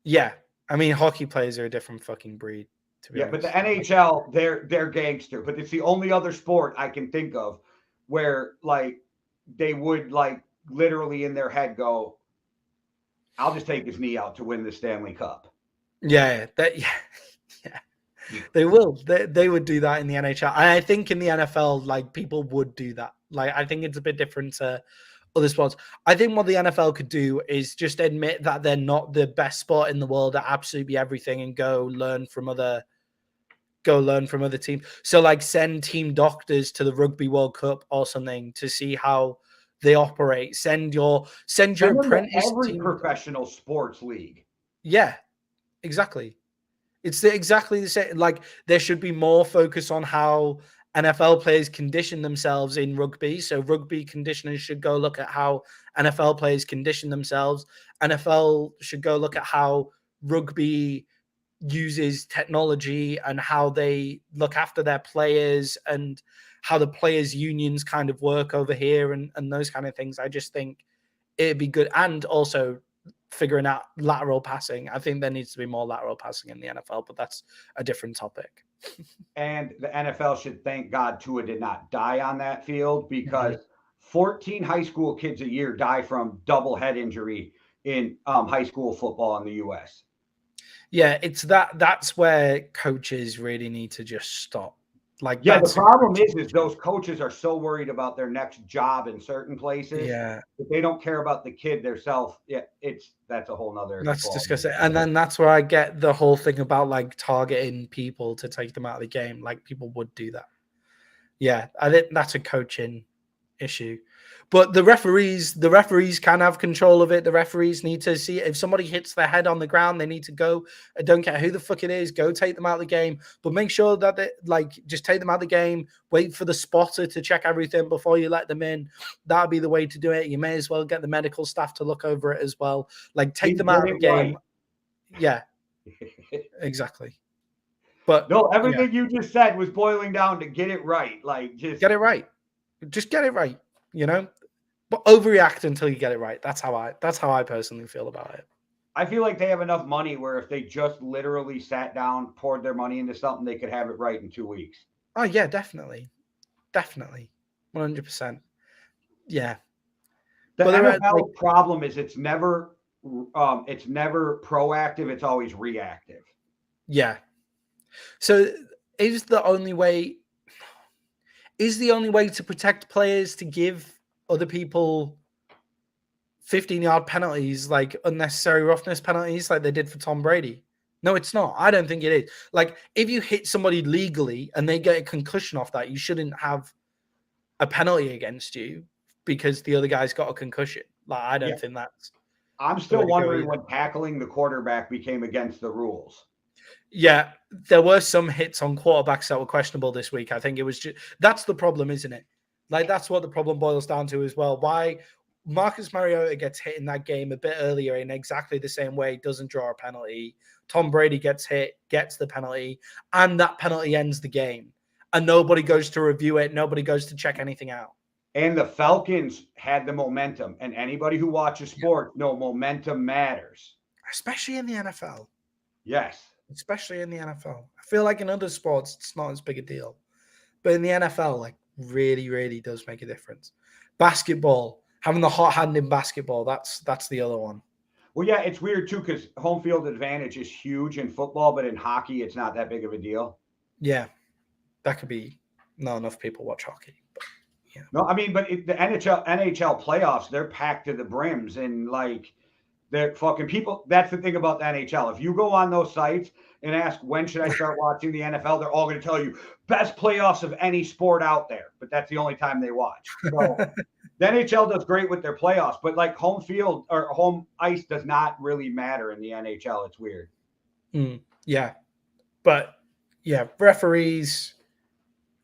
Yeah, I mean, hockey players are a different fucking breed, to be honest. But the NHL, they're gangster. But it's the only other sport I can think of where like they would like literally in their head go, "I'll just take his knee out to win the Stanley Cup." Yeah. They will. They would do that in the NHL. I think in the NFL, like people would do that. Like I think it's a bit different to other sports. I think what the NFL could do is just admit that they're not the best sport in the world at absolutely everything and go learn from other teams. So like send team doctors to the Rugby World Cup or something to see how they operate. Send your apprentice every team. Professional sports league. Yeah, exactly. It's exactly the same. Like there should be more focus on how NFL players condition themselves in rugby. So rugby conditioners should go look at how NFL players condition themselves. NFL should go look at how rugby uses technology and how they look after their players and how the players' unions kind of work over here and those kind of things. I just think it'd be good. And also figuring out lateral passing. I think there needs to be more lateral passing in the NFL, but that's a different topic. And the NFL should thank God Tua did not die on that field because 14 high school kids a year die from double head injury in high school football in the U.S. Yeah, it's that's where coaches really need to just stop. Like, yeah, the problem is those coaches are so worried about their next job in certain places. Yeah, that they don't care about the kid themselves. Yeah, that's a whole nother. Let's discuss it. And then that's where I get the whole thing about like targeting people to take them out of the game. Like people would do that. Yeah, I think that's a coaching issue. But the referees can have control of it. The referees need to see if somebody hits their head on the ground, they need to go. I don't care who the fuck it is, go take them out of the game. But make sure that they just take them out of the game. Wait for the spotter to check everything before you let them in. That'd be the way to do it. You may as well get the medical staff to look over it as well. Like take them out of the game. Right. Yeah, exactly. But no, everything you just said was boiling down to get it right. Like just get it right. Just get it right. you know. But overreact until you get it right. That's how I personally feel about it. I feel like they have enough money where if they just literally sat down, poured their money into something, they could have it right in 2 weeks. Oh yeah, definitely, 100%. Yeah, The but NFL problem is it's never proactive. It's always reactive. yeah. So is the only way to protect players to give other people 15-yard penalties, like unnecessary roughness penalties, like they did for Tom Brady? No, it's not. I don't think it is. Like, if you hit somebody legally and they get a concussion off that, you shouldn't have a penalty against you because the other guy's got a concussion. Like, I don't think that's. I'm still wondering when tackling the quarterback became against the rules. Yeah, there were some hits on quarterbacks that were questionable this week. I think it was just that's the problem, isn't it? Like, that's what the problem boils down to as well. Why Marcus Mariota gets hit in that game a bit earlier in exactly the same way, doesn't draw a penalty. Tom Brady gets hit, gets the penalty, and that penalty ends the game. And nobody goes to review it. Nobody goes to check anything out. And the Falcons had the momentum. And anybody who watches sport know momentum matters. Especially in the NFL. Yes. Especially in the NFL. I feel like in other sports, it's not as big a deal. But in the NFL, like, really, really does make a difference. Basketball, having the hot hand in basketball, that's the other one. Well, yeah, it's weird too because home field advantage is huge in football, but in hockey, it's not that big of a deal. Yeah, that could be not enough people watch hockey. But, yeah. No, I mean, but the NHL playoffs, they're packed to the brims, and like they're fucking people. That's the thing about the NHL. If you go on those sites and ask when should I start watching the NFL, they're all going to tell you best playoffs of any sport out there. But that's the only time they watch. So. The NHL does great with their playoffs, but like home field or home ice does not really matter in the NHL. It's weird. Yeah. But yeah, referees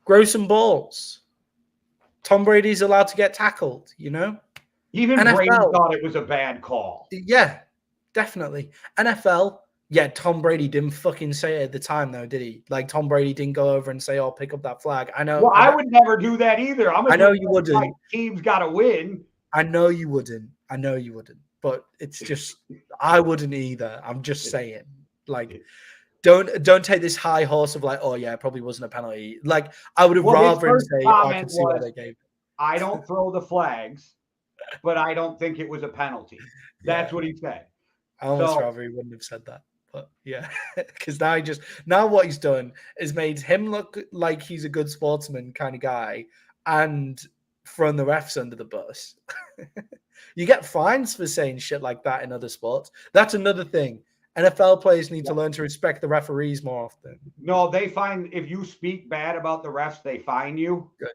grow some balls. Tom Brady's allowed to get tackled, you know? Even NFL, Brady thought it was a bad call. Yeah, definitely. NFL, yeah, Tom Brady didn't fucking say it at the time, though, did he? Like, Tom Brady didn't go over and say, "Oh, pick up that flag." I know. Well, I would never do that either. I know you wouldn't. My team's got to win. I know you wouldn't. But it's just, I wouldn't either. I'm just saying, like, don't take this high horse of like, oh yeah, it probably wasn't a penalty. Like, I would have rather say, oh, I can see why they gave it. I don't throw the flags, but I don't think it was a penalty. That's what he said. I almost rather he wouldn't have said that. But yeah, because now what he's done is made him look like he's a good sportsman kind of guy and thrown the refs under the bus. You get fines for saying shit like that in other sports. That's another thing. NFL players need to learn to respect the referees more often. No, they fine if you speak bad about the refs, they fine you. Good.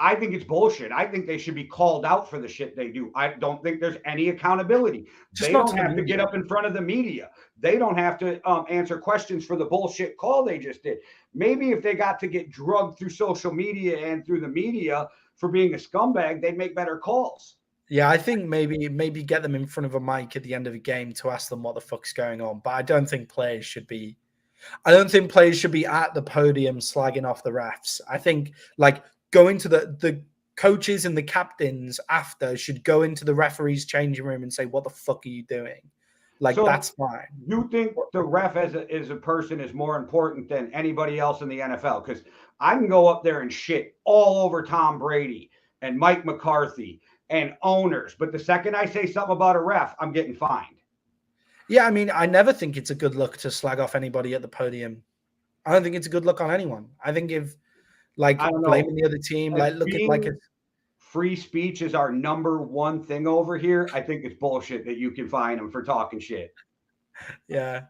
I think it's bullshit. I think they should be called out for the shit they do. I don't think there's any accountability. They don't have to get up in front of the media. They don't have to answer questions for the bullshit call they just did. Maybe if they got to get drugged through social media and through the media for being a scumbag, they'd make better calls. Yeah, I think maybe get them in front of a mic at the end of a game to ask them what the fuck's going on. But I don't think players should be at the podium slagging off the refs. I think like going to the coaches and the captains after should go into the referee's changing room and say, what the fuck are you doing? Like, so that's fine. You think the ref as a person is more important than anybody else in the NFL? Because I can go up there and shit all over Tom Brady and Mike McCarthy and owners. But the second I say something about a ref, I'm getting fined. Yeah, I mean, I never think it's a good look to slag off anybody at the podium. I don't think it's a good look on anyone. I think if like blaming the other team, like look at like free speech is our number one thing over here. I think it's bullshit that you can fine them for talking shit. Yeah,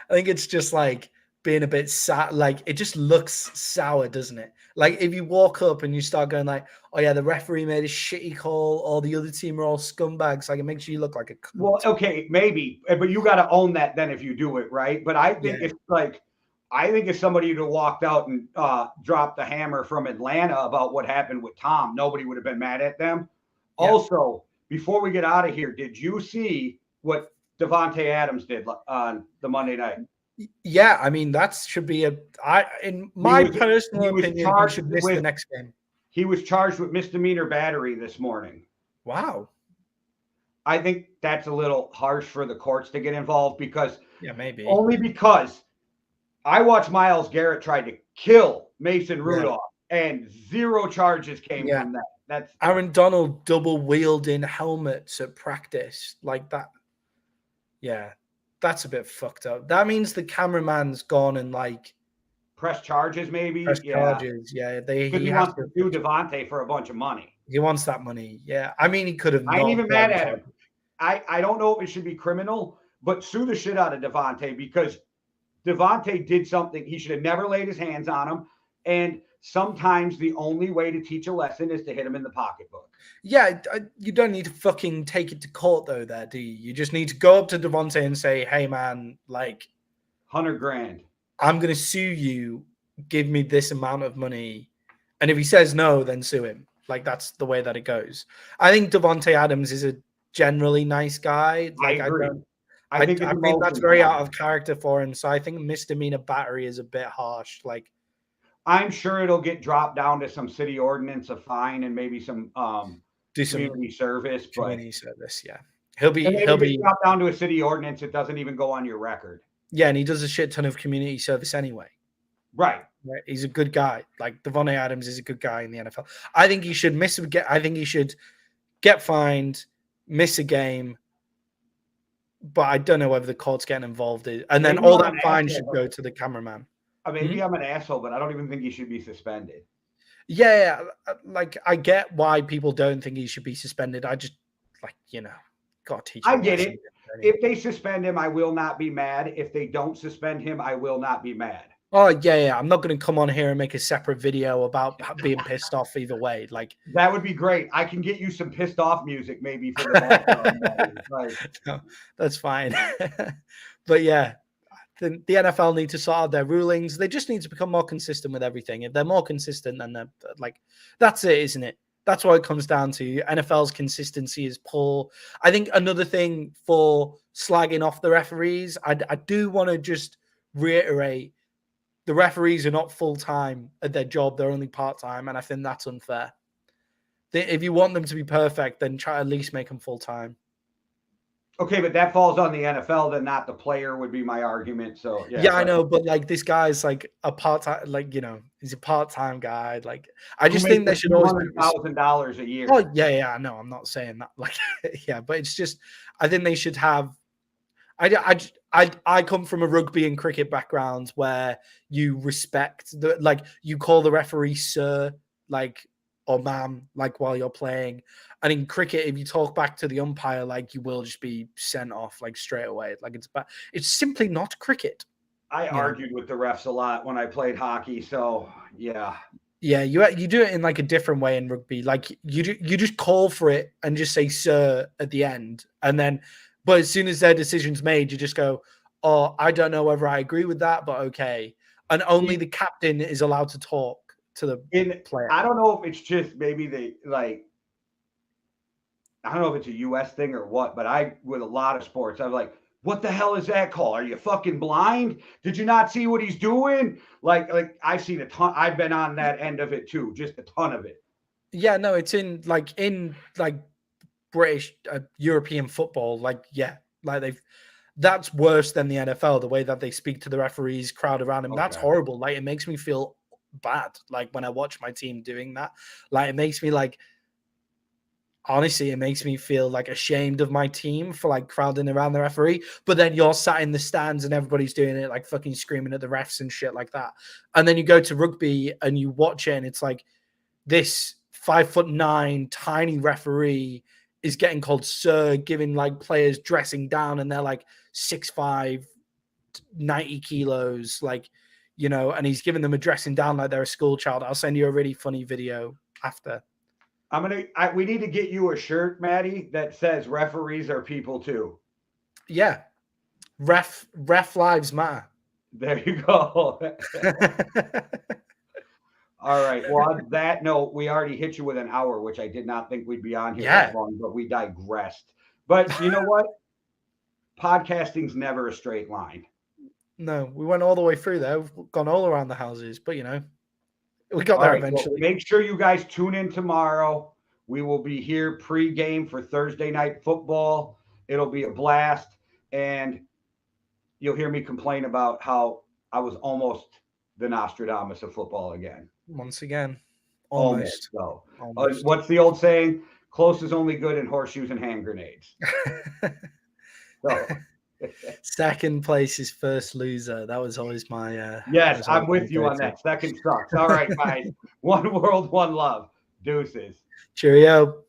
I think it's just like being a bit like it just looks sour, doesn't it? Like if you walk up and you start going like, oh yeah, the referee made a shitty call, or the other team are all scumbags, like it makes you look like a cunt. Well, okay, maybe, but you got to own that then if you do it right. But I think it's like. I think if somebody would have walked out and dropped the hammer from Atlanta about what happened with Tom, nobody would have been mad at them. Yeah. Also, before we get out of here, did you see what Devontae Adams did on the Monday night? Yeah, I mean, that should be in my personal opinion, he should miss the next game. He was charged with misdemeanor battery this morning. Wow. I think that's a little harsh for the courts to get involved because maybe. only because I watched Myles Garrett try to kill Mason Rudolph and 0 charges came from that. That's Aaron Donald double wielding helmets at practice like that. Yeah, that's a bit fucked up. That means the cameraman's gone and like press charges, maybe. Press charges. Yeah, because he wants to sue Devontae for a bunch of money. He wants that money. Yeah, I mean, he could have. I ain't even mad at him. I don't know if it should be criminal, but sue the shit out of Devontae because Devontae did something. He should have never laid his hands on him. And sometimes the only way to teach a lesson is to hit him in the pocketbook. Yeah, you don't need to fucking take it to court though, there, do you? You just need to go up to Devontae and say, "Hey, man, like, $100,000. I'm gonna sue you. Give me this amount of money." And if he says no, then sue him. Like that's the way that it goes. I think Devontae Adams is a generally nice guy. Like I agree. I think that's very out of character for him. So I think misdemeanor battery is a bit harsh. Like, I'm sure it'll get dropped down to some city ordinance, a fine, and maybe some community service. Community service, yeah. He'll be dropped down to a city ordinance. It doesn't even go on your record. Yeah, and he does a shit ton of community service anyway. Right. He's a good guy. Like Devontae Adams is a good guy in the NFL. I think he should I think he should get fined, miss a game, but I don't know whether the court's getting involved. And then all that fine should go to the cameraman. Maybe I'm an asshole, but I don't even think he should be suspended. Yeah, like I get why people don't think he should be suspended. I just got to teach him. I get it. If they suspend him, I will not be mad. If they don't suspend him, I will not be mad. Oh, yeah. I'm not going to come on here and make a separate video about being pissed off either way. Like that would be great. I can get you some pissed off music maybe for the background. No, that's fine. But yeah, the NFL need to sort out their rulings. They just need to become more consistent with everything. If they're more consistent, then they're like, that's it, isn't it? That's what it comes down to. NFL's consistency is poor. I think another thing for slagging off the referees, I do want to just reiterate, the referees are not full-time at their job. They're only part-time, and I think that's unfair. If you want them to be perfect, then try at least make them full-time. Okay, but that falls on the NFL, then not the player would be my argument. So yeah, I know, but like this guy's like a part-time, like he's a part-time guy. Like I just think they should always $100,000 a year. Oh yeah. No, I'm not saying that. Like yeah, but it's just I think they should have. I come from a rugby and cricket background where you respect you call the referee sir, or ma'am, while you're playing. And in cricket, if you talk back to the umpire, you will just be sent off straight away. It's simply not cricket. I argued with the refs a lot when I played hockey. So yeah. Yeah, you do it in a different way in rugby. You just call for it and just say sir at the end, and then. But as soon as their decision's made, you just go, "Oh, I don't know whether I agree with that, but okay." And only the captain is allowed to talk to the player. I don't know if it's just maybe I don't know if it's a U.S. thing or what, but with a lot of sports, I'm like, "What the hell is that call? Are you fucking blind? Did you not see what he's doing?" Like I've seen a ton. I've been on that end of it too, just a ton of it. Yeah, no, it's in British European football, that's worse than the NFL. The way that they speak to the referees, crowd around him, that's horrible. It makes me feel bad. When I watch my team doing that, it makes me honestly, it makes me feel ashamed of my team for crowding around the referee. But then you're sat in the stands and everybody's doing it, fucking screaming at the refs and shit like that. And then you go to rugby and you watch it, and it's this 5'9" tiny referee is getting called sir, giving players dressing down, and they're 6'5", 90 kilos, and he's giving them a dressing down like they're a school child. I'll send you a really funny video after. We need to get you a shirt, Maddie, that says referees are people too. Yeah. Ref lives matter. There you go. All right. Well, on that note, we already hit you with an hour, which I did not think we'd be on here that long, but we digressed. But you know what? Podcasting's never a straight line. No, we went all the way through there. We've gone all around the houses, but We got All there right, well, eventually. make sure you guys tune in tomorrow. We will be here pre-game for Thursday night football. It'll be a blast, and you'll hear me complain about how I was almost the Nostradamus of football again. Once again, Almost. almost. So, Almost. what's the old saying? Close is only good in horseshoes and hand grenades. So, second place is first loser. That was always my. yes, I'm with you on that. Second sucks. All right, guys. One world, one love. Deuces. Cheerio.